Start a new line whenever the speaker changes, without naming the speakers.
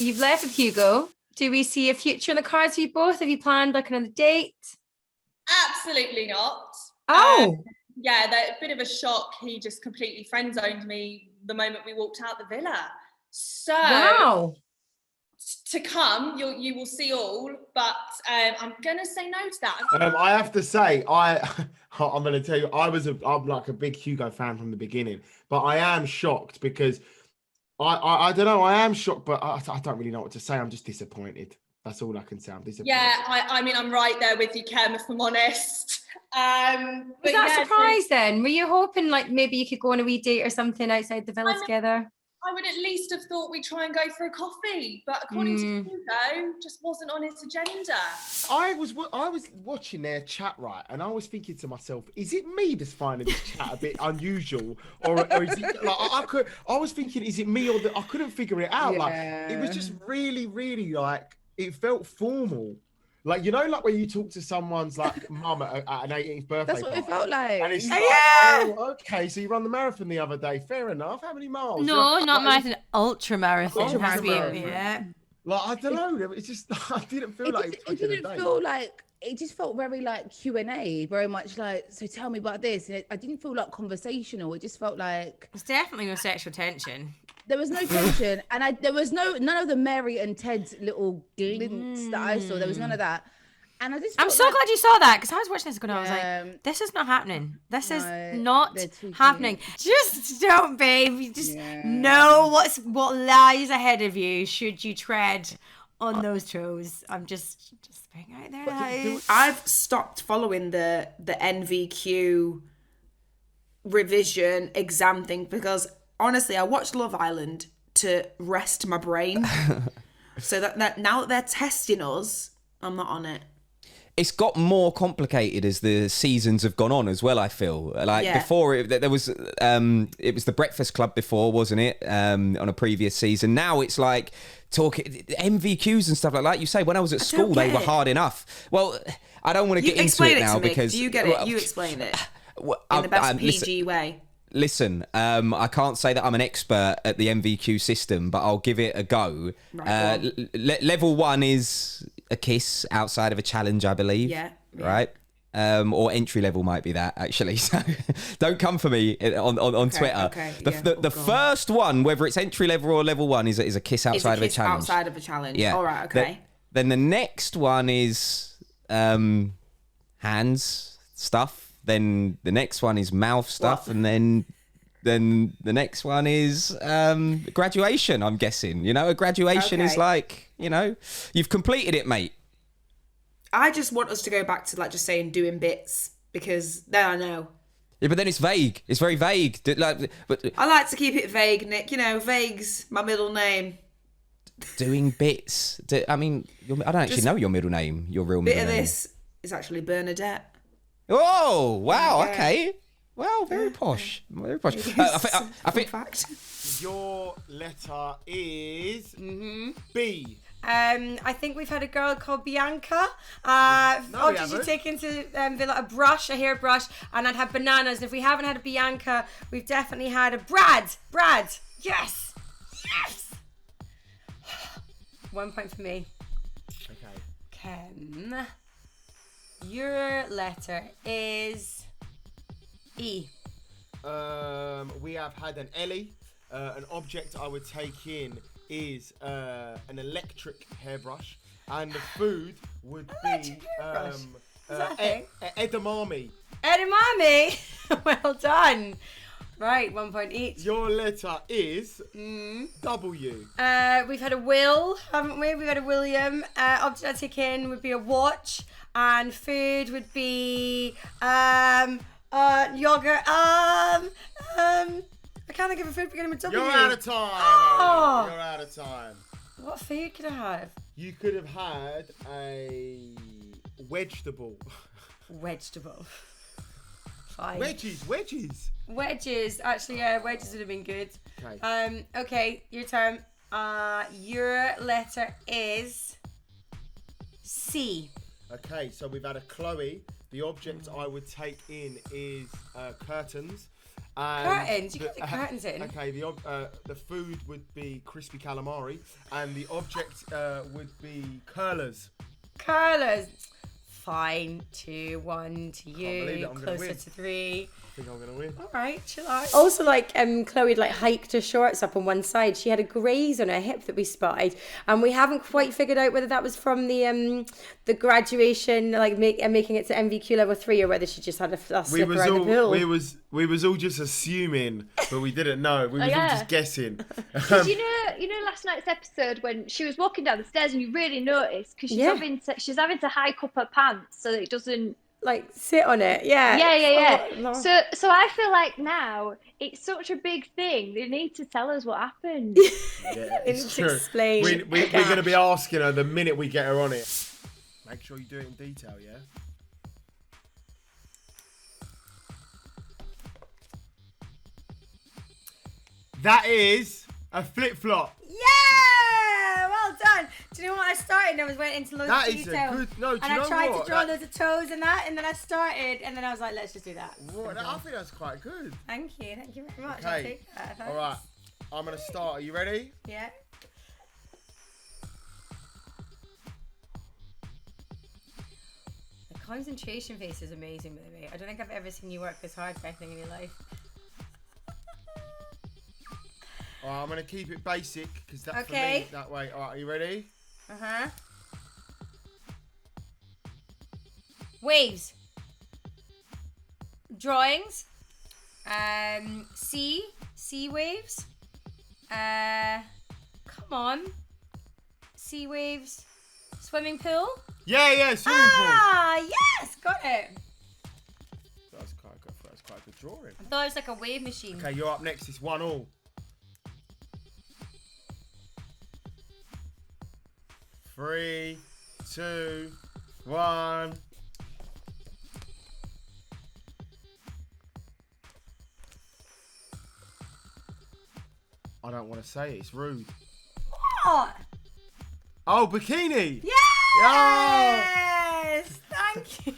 you've left with Hugo. Do we see a future in the cards for you both? Have you planned like another date?
Absolutely not.
Oh.
Yeah, a bit of a shock. He just completely friend zoned me the moment we walked out the villa. So
wow.
To come, you will see all, but I'm gonna say no to that.
I have to say, I'm gonna tell you, I'm like a big Hugo fan from the beginning, but I am shocked because I don't know, I am shocked, but I don't really know what to say. I'm just disappointed. That's all I can say. I'm disappointed.
Yeah, I mean, I'm right there with you, Kem, if I'm honest.
Was that a surprise then? Were you hoping like maybe you could go on a wee date or something outside the villa together?
I would at least have thought we'd try and go for a coffee, but according to Hugo, just wasn't on his agenda.
I was watching their chat, right, and I was thinking to myself, is it me that's finding this chat a bit unusual, or is it like I was thinking, is it me or I couldn't figure it out. Like it was just really, really like it felt formal. Like, you know, like when you talk to someone's like mum at an 18th birthday
That's what
party,
it felt like.
And it's like, oh, okay, so you run the marathon the other day. Fair enough. How many miles?
No,
like,
not marathon. Ultra marathon.
Yeah.
Like, I don't know. It's just, I didn't feel like
it didn't feel like, it just felt very like Q&A, very much like, so tell me about this. And I didn't feel like conversational. It just felt like...
There's definitely no sexual tension.
There was no tension, and there was none of the Mary and Ted's little glints that I saw. There was none of that, and
I'm so glad you saw that, because I was watching this going, I was like, this is not happening. This is not happening. Just don't, babe. You just know what lies ahead of you should you tread on those toes. I'm just putting out there now.
I've stopped following the NVQ revision exam thing because. Honestly, I watched Love Island to rest my brain. So that now that they're testing us, I'm not on it.
It's got more complicated as the seasons have gone on as well, I feel. Like before, there was it was the Breakfast Club before, wasn't it? On a previous season. Now it's like talking MVQs and stuff like you say. When I was at school, they were hard enough. Well, I don't want to get into it now because...
Do you get it? You explain it in the best PG way.
Listen, I can't say that I'm an expert at the MVQ system, but I'll give it a go. Right, level 1 is a kiss outside of a challenge, I believe. Yeah. Right? Or entry level might be that, actually. So don't come for me on Twitter. Okay, the first one, whether it's entry level or level 1, is a kiss outside of a challenge.
Outside of a challenge.
Yeah.
All right, okay.
Then the next one is hands stuff. Then the next one is mouth stuff, and then the next one is graduation, I'm guessing. You know, a graduation is like, you know, you've completed it, mate.
I just want us to go back to like just saying doing bits because then I know.
Yeah, but then it's vague. It's very vague.
I like to keep it vague, Nick. You know, vague's my middle name.
Doing bits. I mean, I don't actually know your middle name, your real middle name.
Bit of this is actually Bernadette.
Oh, wow, okay. Well, very posh. Very posh. I think
fact.
Your letter is B.
I think we've had a girl called Bianca. She's taken to a brush, a hairbrush, and I'd have bananas. And if we haven't had a Bianca, we've definitely had a Brad. Yes. 1 point for me.
Okay.
Ken. Your letter is E.
We have had an Ellie. An object I would take in is an electric hairbrush, and the food would be edamame.
Edamame. Well done. Right, 1 point each.
Your letter is W.
We've had a Will, haven't we? We've had a William. Object I take in would be a watch. And food would be yogurt. I can't think of a food beginning with W.
You're out of time.
Oh.
You're out of time.
What food could I have?
You could have had a vegetable.
Fine.
Wedges.
Actually, yeah, wedges would have been good. Okay. Okay, your turn. Your letter is C.
Okay, so we've had a Chloe. The object I would take in is curtains.
Curtains. You can put curtains in.
Okay, the food would be crispy calamari, and the object would be curlers.
Curlers. Fine. 2-1 to you. Closer to 3.
I think I'm gonna win.
All right, chill out. Also, like Chloe like hiked her shorts up on one side. She had a graze on her hip that we spotted, and we haven't quite figured out whether that was from the graduation, like making it to MVQ level 3, or whether she just had a slip around the pool.
We was all just assuming, but we didn't know. We was all just guessing.
You know, last night's episode when she was walking down the stairs, and you really noticed because she's having to hike up her pants so that it doesn't.
Like sit on it, yeah.
Oh, no. So I feel like now it's such a big thing. They need to tell us what happened.
Yeah, it's true.
Explain.
We're going to be asking her the minute we get her on it. Make sure you do it in detail, yeah. That is a flip flop.
Yeah, well done. Do you know what I started? I went into loads of detail.
That is a good. No, do you know what?
And I tried to draw loads of toes and that, and then I started, and then I was like, let's just do that.
Right, I think that's quite good.
Thank you very much.
Okay.
I'll take that. Thanks.
All right, I'm gonna start. Are you ready?
Yeah. The concentration face is amazing, by the way. I don't think I've ever seen you work this hard for anything in your life.
All right, I'm gonna keep it basic because that's for me that way. All right, are you ready?
Waves. Drawings. Sea waves. Come on. Sea waves. Swimming pool.
Yeah, swimming pool.
Ah, yes, got it.
That's quite good. That's quite a good drawing.
I thought it was like a wave machine.
Okay, you're up next. It's 1-1. 3, 2, 1. I don't want to say it. It's rude.
What?
Oh, bikini.
Yes! Thank you.